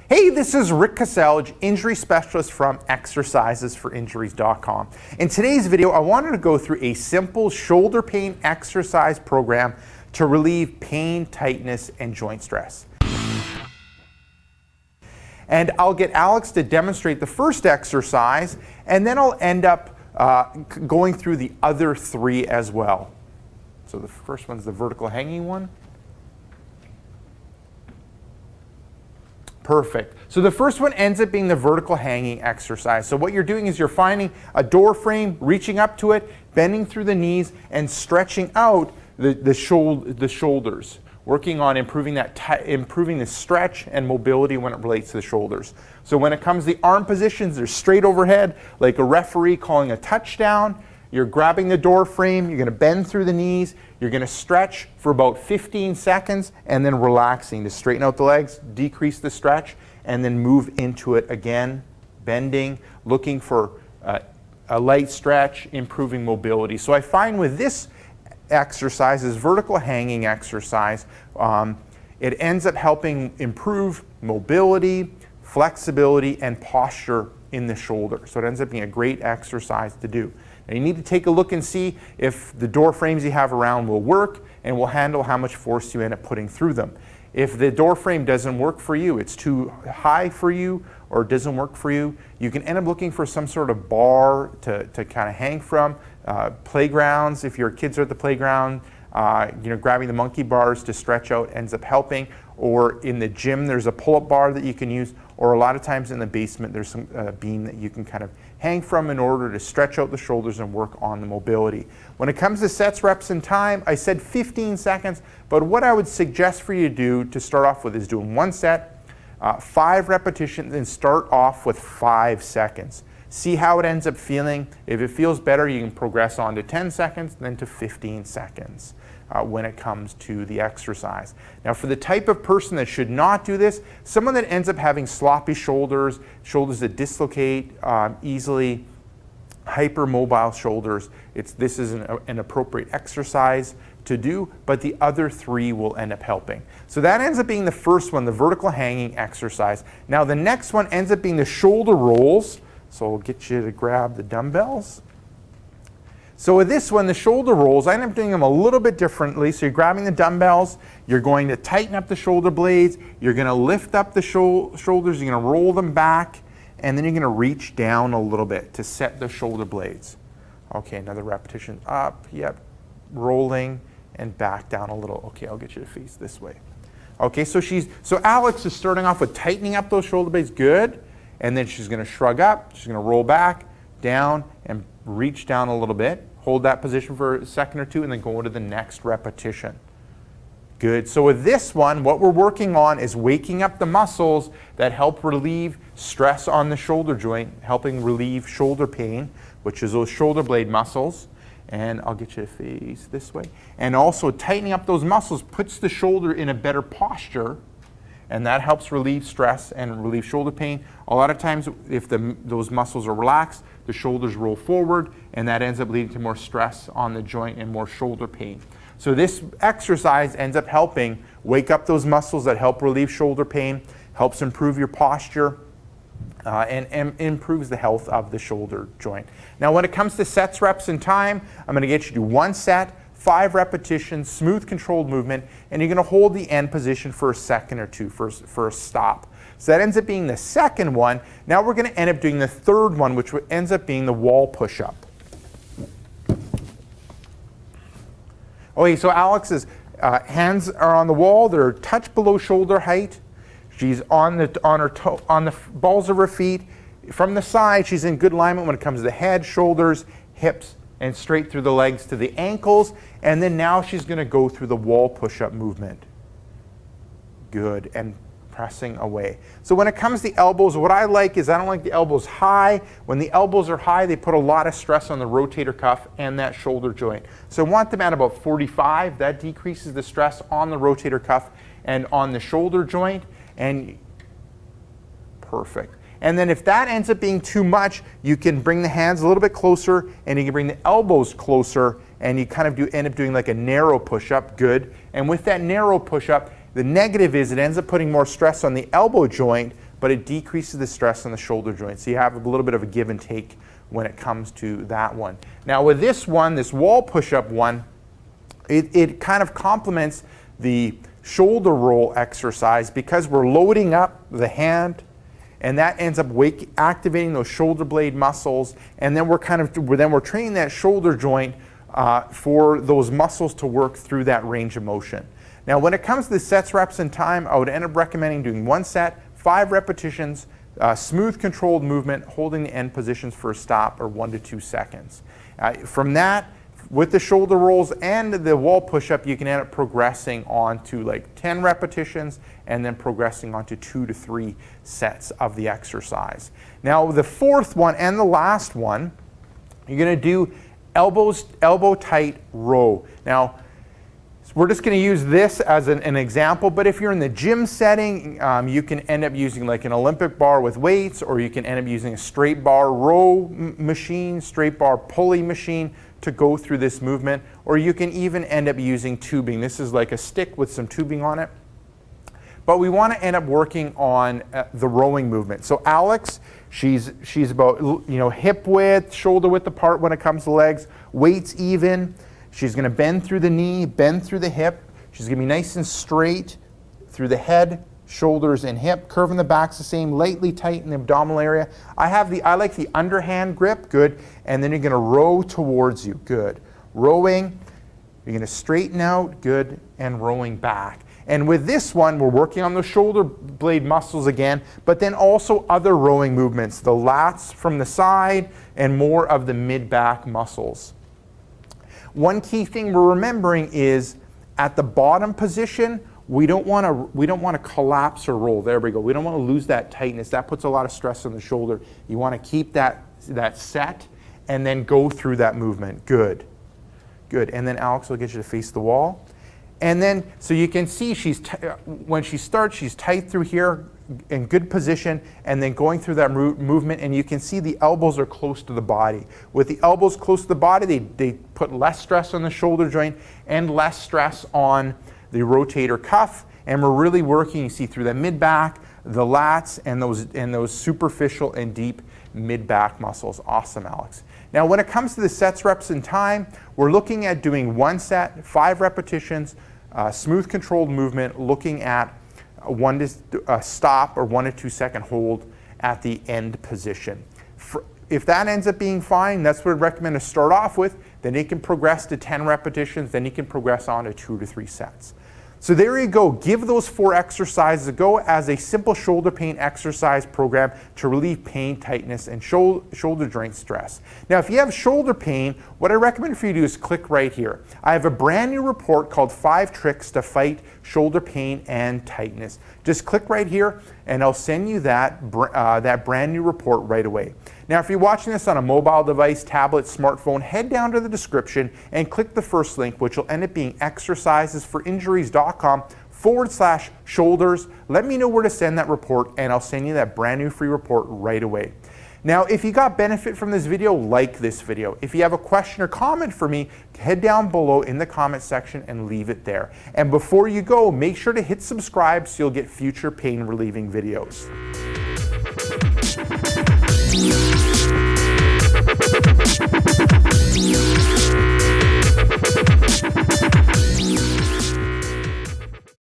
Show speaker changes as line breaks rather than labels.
Hey, this is Rick Caselge, injury specialist from exercisesforinjuries.com. In today's video, I wanted to go through a simple shoulder pain exercise program to relieve pain, tightness, and joint stress. And I'll get Alex to demonstrate the first exercise, and then I'll end up going through the other three as well. So the first one's the vertical hanging one. Perfect. So the first one ends up being the vertical hanging exercise. So what you're doing is you're finding a door frame, reaching up to it, bending through the knees, and stretching out the shoulders, working on improving the stretch and mobility when it relates to the shoulders. So when it comes to the arm positions, they're straight overhead, like a referee calling a touchdown. You're grabbing the door frame, you're going to bend through the knees, you're going to stretch for about 15 seconds and then relaxing to straighten out the legs, decrease the stretch, and then move into it again, bending, looking for a light stretch, improving mobility. So I find with this exercise, this vertical hanging exercise, it ends up helping improve mobility, flexibility, and posture in the shoulder. So it ends up being a great exercise to do. Now you need to take a look and see if the door frames you have around will work and will handle how much force you end up putting through them. If the door frame doesn't work for you, it's too high for you, or doesn't work for you, you can end up looking for some sort of bar to kind of hang from. Playgrounds, if your kids are at the playground, grabbing the monkey bars to stretch out ends up helping. Or in the gym, there's a pull-up bar that you can use. Or a lot of times in the basement, there's some beam that you can kind of hang from in order to stretch out the shoulders and work on the mobility. When it comes to sets, reps, and time, I said 15 seconds, but what I would suggest for you to do to start off with is doing one set, 5 repetitions, and start off with 5 seconds. See how it ends up feeling. If it feels better, you can progress on to 10 seconds, then to 15 seconds. When it comes to the exercise. Now for the type of person that should not do this, someone that ends up having sloppy shoulders, shoulders that dislocate easily, hypermobile shoulders, this is an appropriate exercise to do, but the other 3 will end up helping. So that ends up being the first one, the vertical hanging exercise. Now the next one ends up being the shoulder rolls. So I'll get you to grab the dumbbells. So with this one, the shoulder rolls, I end up doing them a little bit differently. So you're grabbing the dumbbells, you're going to tighten up the shoulder blades, you're going to lift up the shoulders, you're going to roll them back, and then you're going to reach down a little bit to set the shoulder blades. Okay, another repetition. Up, yep, rolling, and back down a little. Okay, I'll get you to face this way. Okay, so Alex is starting off with tightening up those shoulder blades, good, and then she's going to shrug up, she's going to roll back, down, and reach down a little bit. Hold that position for a second or two and then go into the next repetition. Good. So with this one, what we're working on is waking up the muscles that help relieve stress on the shoulder joint, helping relieve shoulder pain, which is those shoulder blade muscles. And I'll get you to face this way. And also tightening up those muscles puts the shoulder in a better posture, and that helps relieve stress and relieve shoulder pain. A lot of times, if those muscles are relaxed, the shoulders roll forward, and that ends up leading to more stress on the joint and more shoulder pain. So this exercise ends up helping wake up those muscles that help relieve shoulder pain, helps improve your posture, and improves the health of the shoulder joint. Now when it comes to sets, reps, and time, I'm going to get you to do 1 set, 5 repetitions, smooth controlled movement, and you're going to hold the end position for a second or two for a stop. So that ends up being the second one. Now we're going to end up doing the third one, which ends up being the wall push-up. Okay, so Alex's hands are on the wall. They're a touch below shoulder height. She's on the balls of her feet. From the side, she's in good alignment when it comes to the head, shoulders, hips, and straight through the legs to the ankles. And then now she's going to go through the wall push-up movement. Good. And pressing away. So when it comes to the elbows, what I like is I don't like the elbows high. When the elbows are high, they put a lot of stress on the rotator cuff and that shoulder joint. So I want them at about 45. That decreases the stress on the rotator cuff and on the shoulder joint. And perfect. And then if that ends up being too much, you can bring the hands a little bit closer and you can bring the elbows closer and you kind of end up doing like a narrow push-up. Good. And with that narrow push-up, the negative is it ends up putting more stress on the elbow joint, but it decreases the stress on the shoulder joint. So you have a little bit of a give and take when it comes to that one. Now with this one, this wall push-up one, it kind of complements the shoulder roll exercise because we're loading up the hand, and that ends up activating those shoulder blade muscles, and then we're training that shoulder joint for those muscles to work through that range of motion. Now when it comes to the sets, reps, and time, I would end up recommending doing 1 set, 5 repetitions, smooth controlled movement, holding the end positions for a stop, or 1 to 2 seconds. From that, with the shoulder rolls and the wall push-up, you can end up progressing on to like 10 repetitions and then progressing on to 2 to 3 sets of the exercise. Now the fourth one and the last one, you're going to do elbow tight row. Now we're just going to use this as an example, but if you're in the gym setting, you can end up using like an Olympic bar with weights, or you can end up using a straight bar row machine, straight bar pulley machine to go through this movement, or you can even end up using tubing. This is like a stick with some tubing on it. But we want to end up working on the rowing movement. So Alex, she's about hip width, shoulder width apart when it comes to legs, weights even. She's going to bend through the knee, bend through the hip. She's going to be nice and straight through the head, shoulders, and hip. Curve in the back's the same, lightly tight in the abdominal area. I like the underhand grip, good. And then you're going to row towards you, good. Rowing, you're going to straighten out, good, and rowing back. And with this one, we're working on the shoulder blade muscles again, but then also other rowing movements, the lats from the side and more of the mid-back muscles. One key thing we're remembering is at the bottom position, we don't want to collapse or roll. There we go. We don't want to lose that tightness. That puts a lot of stress on the shoulder. You want to keep that set and then go through that movement. Good. Good. And then Alex will get you to face the wall. And then, so you can see when she starts, she's tight through here in good position, and then going through that movement, and you can see the elbows are close to the body. With the elbows close to the body, they put less stress on the shoulder joint and less stress on the rotator cuff, and we're really working, you see, through the mid-back, the lats, and those superficial and deep mid-back muscles. Awesome, Alex. Now, when it comes to the sets, reps, and time, we're looking at doing 1 set, 5 repetitions, smooth controlled movement, looking at a stop or 1 to 2 second hold at the end position. If that ends up being fine, that's what I'd recommend to start off with. Then you can progress to 10 repetitions, then you can progress on to 2 to 3 sets. So there you go. Give those 4 exercises a go as a simple shoulder pain exercise program to relieve pain, tightness, and shoulder joint stress. Now, if you have shoulder pain, what I recommend for you to do is click right here. I have a brand new report called 5 Tricks to Fight Shoulder Pain and Tightness. Just click right here and I'll send you that brand new report right away. Now, if you're watching this on a mobile device, tablet, smartphone, head down to the description and click the first link, which will end up being exercisesforinjuries.com/shoulders. Let me know where to send that report, and I'll send you that brand new free report right away. Now, if you got benefit from this video, like this video. If you have a question or comment for me, head down below in the comment section and leave it there. And before you go, make sure to hit subscribe so you'll get future pain relieving videos.